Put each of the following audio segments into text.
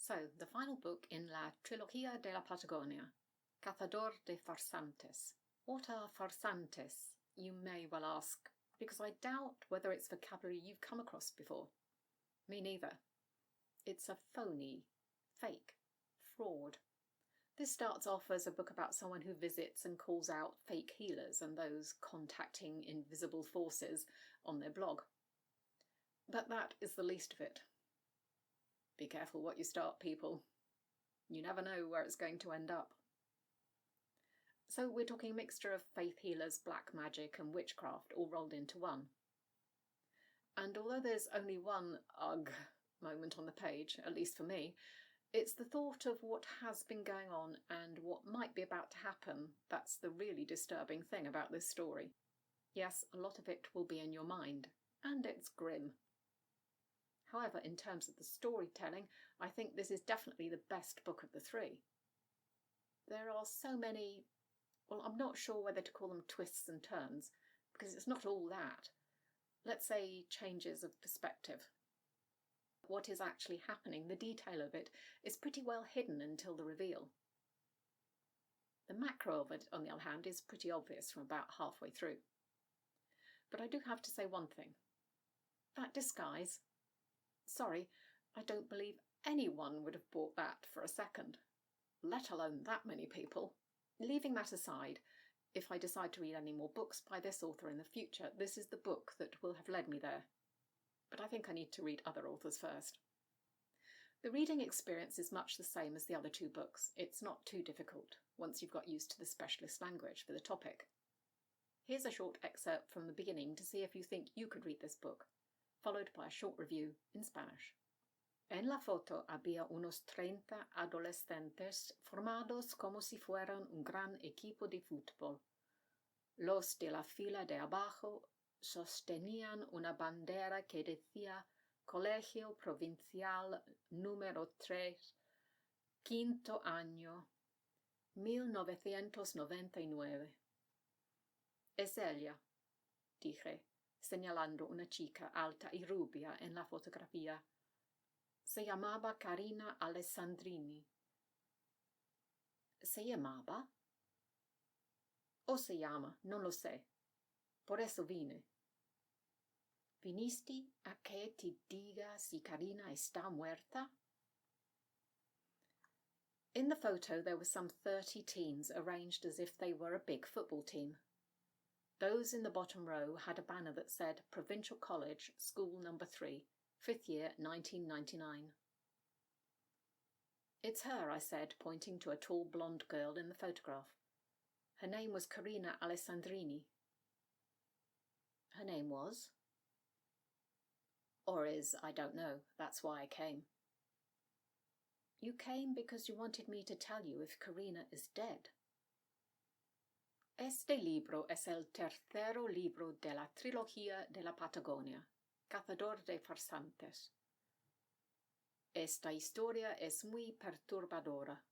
So, the final book in La Trilogía de la Patagonia, Cazador de Farsantes. What are farsantes, you may well ask, because I doubt whether it's vocabulary you've come across before. Me neither. It's a phony, fake, fraud. This starts off as a book about someone who visits and calls out fake healers and those contacting invisible forces on their blog. But that is the least of it. Be careful what you start, people. You never know where it's going to end up. So we're talking a mixture of faith healers, black magic and witchcraft all rolled into one. And although there's only one ugh moment on the page, at least for me, it's the thought of what has been going on and what might be about to happen that's the really disturbing thing about this story. Yes, a lot of it will be in your mind, and it's grim. However, in terms of the storytelling, I think this is definitely the best book of the three. There are so many, well, I'm not sure whether to call them twists and turns, because it's not all that. Let's say changes of perspective. What is actually happening, the detail of it, is pretty well hidden until the reveal. The macro of it, on the other hand, is pretty obvious from about halfway through. But I do have to say one thing. That disguise, sorry, I don't believe anyone would have bought that for a second, let alone that many people. Leaving that aside, if I decide to read any more books by this author in the future, this is the book that will have led me there. But I think I need to read other authors first. The reading experience is much the same as the other two books. It's not too difficult once you've got used to the specialist language for the topic. Here's a short excerpt from the beginning to see if you think you could read this book, followed by a short review in Spanish. En la foto había unos 30 adolescentes formados como si fueran un gran equipo de fútbol. Los de la fila de abajo sostenían una bandera que decía Colegio Provincial número 3, quinto año, 1999. Es ella, dije, señalando una chica alta y rubia en la fotografía. Se llamaba Carina Alessandrini. ¿Se llamaba? ¿O se llama? No lo sé. Por eso vine. ¿Viniste a que te diga si Carina está muerta? In the photo there were some 30 teens arranged as if they were a big football team. Those in the bottom row had a banner that said Provincial College, School Number 3, 5th year, 1999. It's her, I said, pointing to a tall blonde girl in the photograph. Her name was Carina Alessandrini. Her name was? Or is, I don't know. That's why I came. You came because you wanted me to tell you if Carina is dead. Este libro es el tercero libro de la trilogía de la Patagonia, Cazador de Farsantes. Esta historia es muy perturbadora,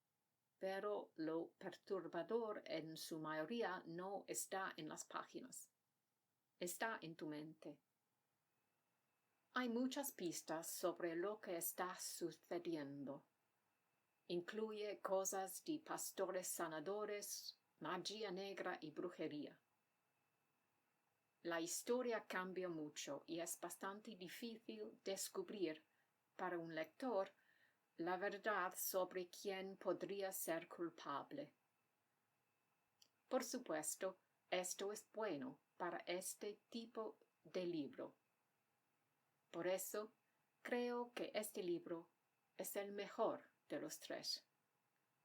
pero lo perturbador en su mayoría no está en las páginas. Está en tu mente. Hay muchas pistas sobre lo que está sucediendo. Incluye cosas de pastores sanadores, magia negra y brujería. La historia cambia mucho y es bastante difícil descubrir para un lector la verdad sobre quién podría ser culpable. Por supuesto, esto es bueno para este tipo de libro. Por eso, creo que este libro es el mejor de los tres.